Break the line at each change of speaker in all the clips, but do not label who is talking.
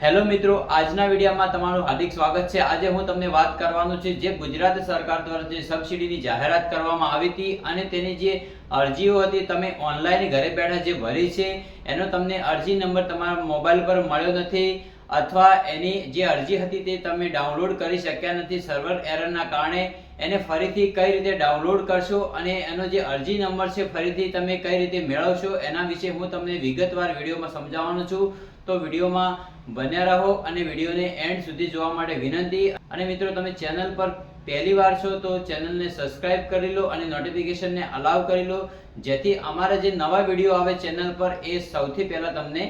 Hello મિત્રો, આજના વિડીયોમાં તમારું હાર્દિક સ્વાગત છે। આજે હું તમને વાત કરવાનું છે જે ગુજરાત સરકાર દ્વારા જે સબસિડીની જાહેરાત કરવામાં આવી હતી અને તેની જે અરજીઓ હતી તમે ઓનલાઈન ઘરે બેઠા જે ભરી છે એનો તમને અરજી નંબર તમારા મોબાઈલ પર મળ્યો નથી અથવા એની જે અરજી હતી તે તમે ડાઉનલોડ કરી શક્યા નથી સર્વર એરરના કારણે। એને ફરીથી કઈ રીતે ડાઉનલોડ કરશો અને એનો જે અરજી નંબર છે ફરીથી તમે કઈ રીતે મેળવશો એના વિશે હું તમને વિગતવાર વિડીયોમાં સમજાવવાનો છું। તો વિડીયોમાં બન્યા રહો અને વિડીયોને એન્ડ સુધી જોવા માટે વિનંતી। અને મિત્રો, તમે ચેનલ પર પહેલી વાર છો તો ચેનલને સબસ્ક્રાઇબ કરી લો અને નોટિફિકેશનને અલાઉ કરી લો જેથી અમારા જે નવા વિડીયો આવે ચેનલ પર એ સૌથી પહેલા તમને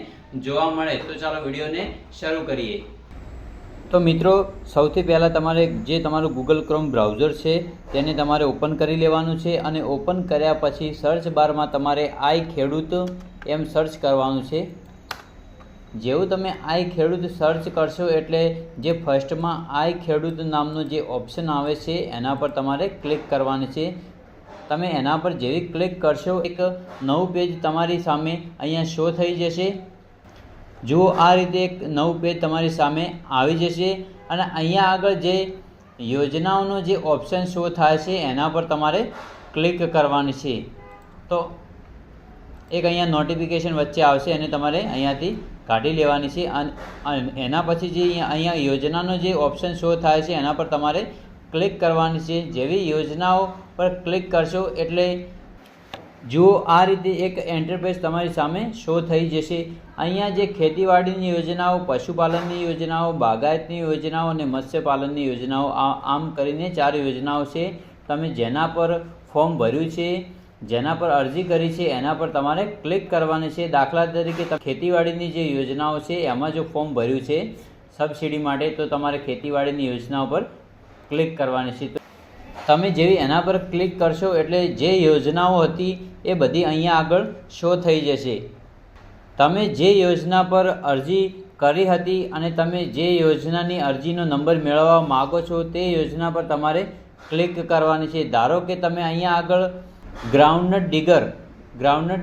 જોવા મળે। તો ચાલો વિડીયોને શરૂ કરીએ। તો મિત્રો, સૌથી પહેલાં તમારે જે તમારું ગૂગલ ક્રોમ બ્રાઉઝર છે તેને તમારે ઓપન કરી લેવાનું છે અને ઓપન કર્યા પછી સર્ચ બારમાં તમારે આઈ ખેડૂત એમ સર્ચ કરવાનું છે। જેવું તમે આઈ ખેડૂત સર્ચ કરશો એટલે જે ફર્સ્ટમાં આઈ ખેડૂત નામનો જે ઓપ્શન આવે છે એના પર તમારે ક્લિક કરવાની છે। તમે એના પર જેવી ક્લિક કરશો એક નવું પેજ તમારી સામે અહીંયા શો થઈ જશે। જુઓ, આ રીતે એક નવું પેજ તમારી સામે આવી જશે અને અહીંયા આગળ જે યોજનાઓનો જે ઓપ્શન શો થાય છે એના પર તમારે ક્લિક કરવાની છે। તો એક અહીંયા નોટિફિકેશન વચ્ચે આવશે અને તમારે અહીંયાથી કાઢી લેવાની છે અને એના પછી જે અહીંયા યોજનાનો જે ઓપ્શન શો થાય છે એના પર તમારે ક્લિક કરવાની છે। જેવી યોજનાઓ પર ક્લિક કરશો એટલે જુઓ, આ રીતે એક ઇન્ટરફેસ તમારી સામે શો થઈ જશે। અહીંયા જે ખેતીવાડીની યોજનાઓ, પશુપાલનની યોજનાઓ, બાગાયતની યોજનાઓ અને મત્સ્યપાલનની યોજનાઓ આમ કરીને 4 યોજનાઓ છે। તમે જેના પર ફોર્મ ભર્યું છે, જેના પર અરજી કરી છે એના પર તમારે ક્લિક કરવાની છે। દાખલા તરીકે ખેતીવાડીની જે યોજનાઓ છે એમાં જો ફોર્મ ભર્યું છે સબસિડી માટે તો તમારે ખેતીવાડીની યોજનાઓ પર ક્લિક કરવાની છે। તમે જેવી એના પર ક્લિક કરશો એટલે જે યોજનાઓ હતી એ બધી અહીંયા આગળ શો થઈ જશે। તમે જે યોજના પર અરજી કરી હતી અને તમે જે યોજનાની અરજીનો નંબર મેળવવા માગો છો તે યોજના પર તમારે ક્લિક કરવાની છે। ધારો કે તમે અહીંયા આગળ ગ્રાઉન્ડનટ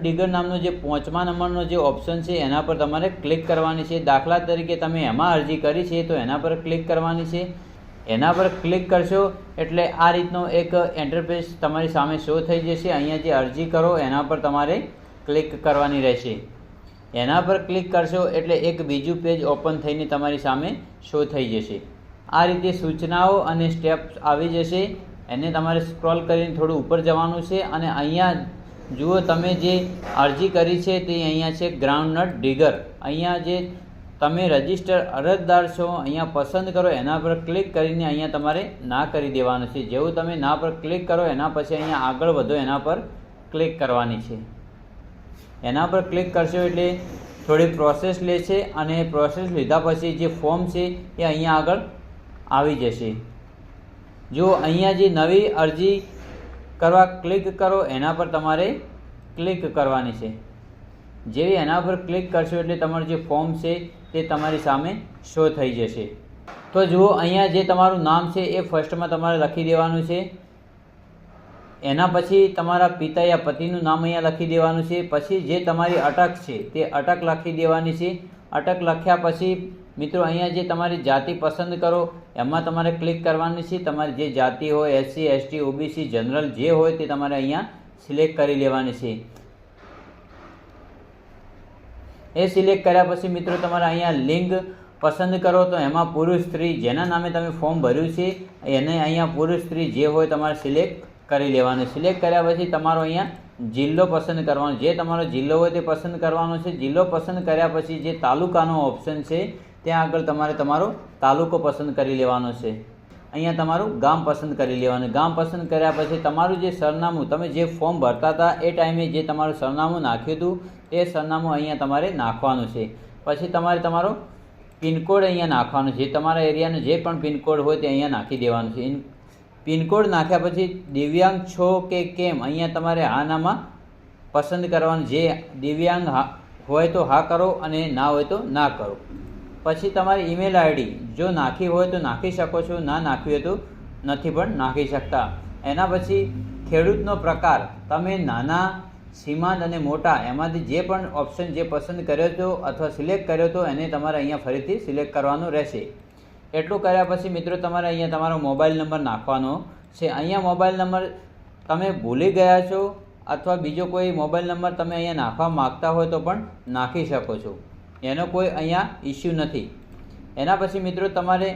ડિગર નામનો જે 5મા નંબરનો જે ઓપ્શન છે એના પર તમારે ક્લિક કરવાની છે। દાખલા તરીકે તમે એમાં અરજી કરી છે તો એના પર ક્લિક કરવાની છે। એના પર ક્લિક કરશો એટલે આ રીતનો એક ઇન્ટરફેસ તમારી સામે શો થઈ જશે। અહીંયા જે અરજી કરો એના પર તમારે ક્લિક કરવાની રહેશે। એના પર ક્લિક કરશો એટલે એક બીજું પેજ ઓપન થઈને તમારી સામે શો થઈ જશે। આ રીતે સૂચનાઓ અને સ્ટેપ્સ આવી જશે। એને તમારે સ્ક્રોલ કરીને થોડું ઉપર જવાનું છે અને અહીંયા જુઓ, તમે જે અરજી કરી છે તે અહીંયા છે ગ્રાઉન્ડનટ ડિગર। અહીંયા જે તમે રજિસ્ટર અરજદાર છો અહીંયા પસંદ કરો એના પર ક્લિક કરીને અહીંયા તમારે ના કરી દેવાનું છે। જેવું તમે ના પર ક્લિક કરો એના પછી અહીંયા આગળ વધો એના પર ક્લિક કરવાની છે। એના પર ક્લિક કરશો એટલે થોડી પ્રોસેસ લે છે અને પ્રોસેસ લીધા પછી જે ફોર્મ છે એ અહીંયા આગળ આવી જશે। જો અહીંયા જે નવી અરજી કરવા ક્લિક કરો એના પર તમારે ક્લિક કરવાની છે। જેવી એના પર ક્લિક કરશો એટલે તમારું જે ફોર્મ છે તે તમારી સામે શો થઈ જશે। તો જુઓ, અહીંયા જે તમારું નામ છે એ ફર્સ્ટમાં તમારે લખી દેવાનું છે। એના પછી તમારા પિતા યા પતિનું નામ અહીંયા લખી દેવાનું છે। પછી જે તમારી અટક છે તે અટક લખી દેવાની છે। અટક લખ્યા પછી મિત્રો અહીંયા જે તમારી જાતિ પસંદ કરો એમાં તમારે ક્લિક કરવાની છે। તમારી જે જાતિ હોય SC ST OBC જનરલ જે હોય તે તમારે અહીંયા સિલેક્ટ કરી લેવાની છે। એ સિલેક્ટ કર્યા પછી મિત્રો તમારે અહીંયા લિંગ પસંદ કરો તો એમાં પુરુષ સ્ત્રી જેના નામે તમે ફોર્મ ભર્યું છે એને અહીંયા પુરુષ સ્ત્રી જે હોય તમારે સિલેક્ટ કરી લેવાનું। સિલેક્ટ કર્યા પછી તમારો અહીંયા જિલ્લો પસંદ કરવાનો, જે તમારો જિલ્લો હોય તે પસંદ કરવાનો છે। જિલ્લો પસંદ કર્યા પછી જે તાલુકાનો ઓપ્શન છે ત્યાં આગળ તમારે તમારો તાલુકો પસંદ કરી લેવાનો છે। અહીંયા તમારું ગામ પસંદ કરી લેવાનું। ગામ પસંદ કર્યા પછી તમારું જે સરનામું, તમે જે ફોર્મ ભરતા હતા એ ટાઈમે જે તમારું સરનામું નાખ્યું હતું એ સરનામું અહીંયા તમારે નાખવાનું છે। પછી તમારે તમારો પિનકોડ અહીંયા નાખવાનો છે। તમારા એરિયાનો જે પણ પિનકોડ હોય તે અહીંયા નાખી દેવાનું છે। પિનકોડ નાખ્યા પછી દિવ્યાંગ છો કે કેમ અહીંયા તમારે હા નામાં પસંદ કરવાનું। જે દિવ્યાંગ હોય તો હા કરો અને ના હોય તો ના કરો। પછી તમારી ઈમેલ આઈડી જો નાખી હોય તો નાખી શકો છો, ના નાખી હોય તો નથી પણ નાખી શકતા। એના પછી ખેડૂતનો પ્રકાર, તમે નાના સીમાંત અને મોટા એમાંથી જે પણ ઓપ્શન જે પસંદ કર્યો હતો અથવા સિલેક્ટ કર્યો હતો એને તમારે અહીંયા ફરીથી સિલેક્ટ કરવાનું રહેશે. એટલું કર્યા પછી મિત્રો તમારે અહીંયા તમારો મોબાઈલ નંબર નાખવાનો છે. અહીંયા મોબાઈલ નંબર તમે ભૂલી ગયા છો અથવા બીજો કોઈ મોબાઈલ નંબર તમે અહીંયા નાખવા માગતા હોય તો પણ નાખી શકો છો, એનો કોઈ અહીંયા ઇસ્યુ નથી. એના પછી મિત્રો તમારે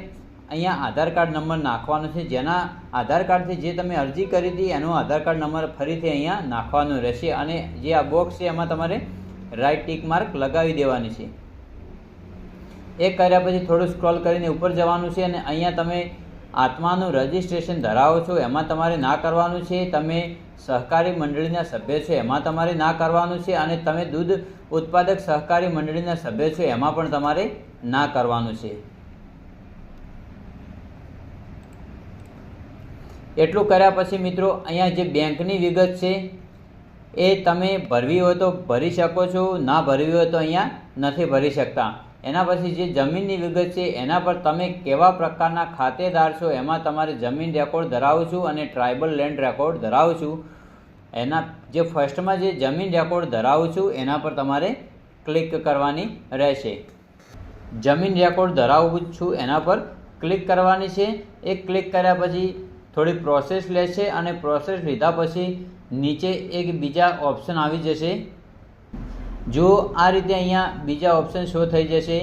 અહીંયા આધાર કાર્ડ નંબર નાખવાનો છે. જેના આધાર કાર્ડથી જે તમે અરજી કરી હતી એનો આધાર કાર્ડ નંબર ફરીથી અહીંયા નાખવાનો રહેશે અને જે આ બોક્સ છે એમાં તમારે રાઈટ ટિક માર્ક લગાવી દેવાની છે. એ કર્યા પછી થોડું સ્ક્રોલ કરીને ઉપર જવાનું છે અને અહીંયા તમે આત્માનું રજિસ્ટ્રેશન ધરાવો છો એમાં તમારે ના કરવાનું છે. તમે સહકારી મંડળીના સભ્ય છો એમાં તમારે ના કરવાનું છે અને તમે દૂધ ઉત્પાદક સહકારી મંડળીના સભ્ય છો એમાં પણ તમારે ના કરવાનું છે. એટલું કર્યા પછી મિત્રો અહીંયા જે બેંકની વિગત છે એ તમે ભરવી હોય તો ભરી શકો છો, ના ભરવી હોય તો અહીંયા નથી ભરી શકતા. એના પછી જે જમીનની વિગત છે એના પર તમે કેવા પ્રકારના ખાતેદાર છો એમાં તમારે જમીન રેકોર્ડ ધરાવું છું અને ટ્રાઇબલ લેન્ડ રેકોર્ડ ધરાવું છું. એના જે ફર્સ્ટમાં જે જમીન રેકોર્ડ ધરાવું છું એના પર તમારે ક્લિક કરવાની રહેશે. જમીન રેકોર્ડ ધરાવું છું એના પર ક્લિક કરવાની છે. એ ક્લિક કર્યા પછી થોડી પ્રોસેસ લેશે અને પ્રોસેસ લીધા પછી નીચે એક બીજા ઓપ્શન આવી જશે. જો આ રીતે અહીંયા બીજા ઓપ્શન શો થઈ જશે.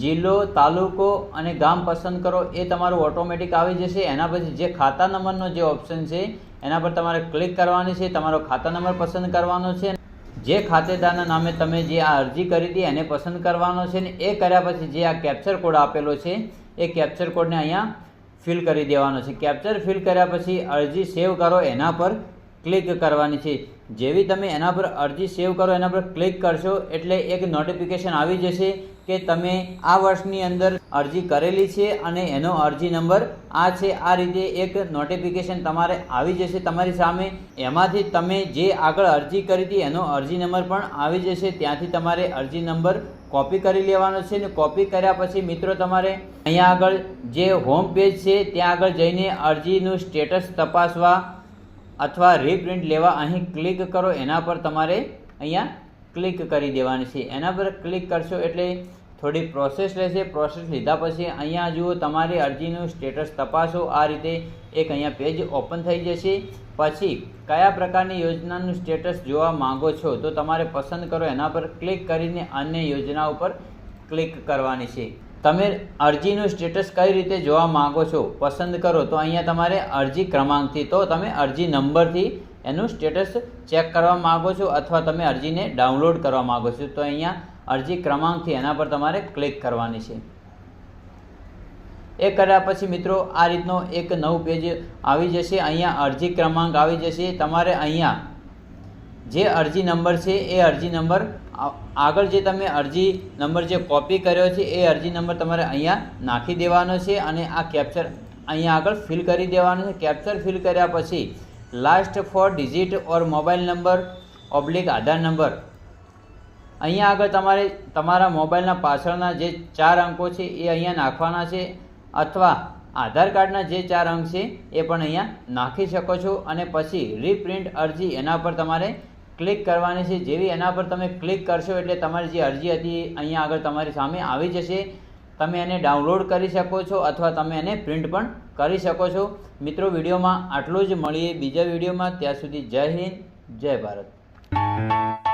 જિલ્લો, તાલુકો અને ગામ પસંદ કરો એ તમારું ઓટોમેટિક આવી જશે. એના પછી જે ખાતા નંબરનો જે ઓપ્શન છે એના પર તમારે ક્લિક કરવાની છે. તમારો ખાતા નંબર પસંદ કરવાનો છે. જે ખાતેદારના નામે તમે જે આ અરજી કરી હતી એને પસંદ કરવાનો છે ને એ કર્યા પછી જે આ કેપ્ચર કોડ આપેલો છે એ કેપ્ચર કોડને અહીંયા ફિલ કરી દેવાનો છે. કેપ્ચર ફિલ કર્યા પછી અરજી સેવ કરો એના પર ક્લિક કરવાની છે. જેવી તમે એના પર અરજી સેવ કરો એના પર ક્લિક કરશો એટલે એક નોટિફિકેશન આવી જશે કે તમે આ વર્ષની અંદર અરજી કરેલી છે અને એનો અરજી નંબર આ છે. આ રીતે એક નોટિફિકેશન તમારે આવી જશે તમારી સામે. એમાંથી તમે જે આગળ અરજી કરી હતી એનો અરજી નંબર પણ આવી જશે. ત્યાંથી તમારે અરજી નંબર કોપી કરી લેવાનો છે ને કોપી કર્યા પછી મિત્રો તમારે અહીંયા આગળ જે હોમ પેજ છે ત્યાં આગળ જઈને અરજીનું સ્ટેટસ તપાસવા અથવા રીપ્રિન્ટ લેવા અહીં ક્લિક કરો એના પર તમારે અહીંયા ક્લિક કરી દેવાની છે. એના પર ક્લિક કરશો એટલે થોડી પ્રોસેસ લેશે. પ્રોસેસ લીધા પછી અહીંયા જુઓ તમારી અરજીનું સ્ટેટસ તપાસો. આ રીતે એક અહીંયા પેજ ઓપન થઈ જશે. પછી કયા પ્રકારની યોજનાનું સ્ટેટસ જોવા માંગો છો તો તમારે પસંદ કરો એના પર ક્લિક કરીને અન્ય યોજના ઉપર ક્લિક કરવાની છે. તમે અરજીનું સ્ટેટસ કઈ રીતે જોવા માંગો છો પસંદ કરો તો અહીંયા તમારે અરજી ક્રમાંકથી તો તમે અરજી નંબરથી એનું સ્ટેટસ ચેક કરવા માંગો છો અથવા તમે અરજીને ડાઉનલોડ કરવા માંગો છો તો અહીંયા અરજી ક્રમાંકથી એના પર તમારે ક્લિક કરવાની છે. એ કર્યા પછી મિત્રો આ રીતનો એક નવું પેજ આવી જશે. અહીંયા અરજી ક્રમાંક આવી જશે. તમારે અહીંયા જે અરજી નંબર છે એ અરજી નંબર આગળ જે તમે અરજી નંબર જે કોપી કર્યો છે એ અરજી નંબર તમારે અહીંયા નાખી દેવાનો છે અને આ કેપ્ચર અહીંયા આગળ ફિલ કરી દેવાનો છે. કેપ્ચર ફિલ કર્યા પછી લાસ્ટ 4 ડિજિટ ઓર મોબાઈલ નંબર ઓબ્લિક આધાર નંબર અહીંયા આગળ તમારે તમારા મોબાઈલના પાછળના જે 4 અંકો છે એ અહીંયા નાખવાના છે અથવા આધાર કાર્ડના જે 4 અંક છે એ પણ અહીંયા નાખી શકો છો અને પછી રીપ્રિન્ટ અરજી એના પર તમારે ક્લિક કરવાની છે. જેવી એના પર તમે ક્લિક કરશો એટલે તમારી જે અરજી હતી અહીંયા આગળ તમારી સામે આવી જશે. તમે એને ડાઉનલોડ કરી શકો છો અથવા તમે એને પ્રિન્ટ પણ કરી શકો છો. મિત્રો વિડીયોમાં આટલું જ. મળીએ બીજા વિડીયોમાં. ત્યાં સુધી જય હિન્દ, જય ભારત.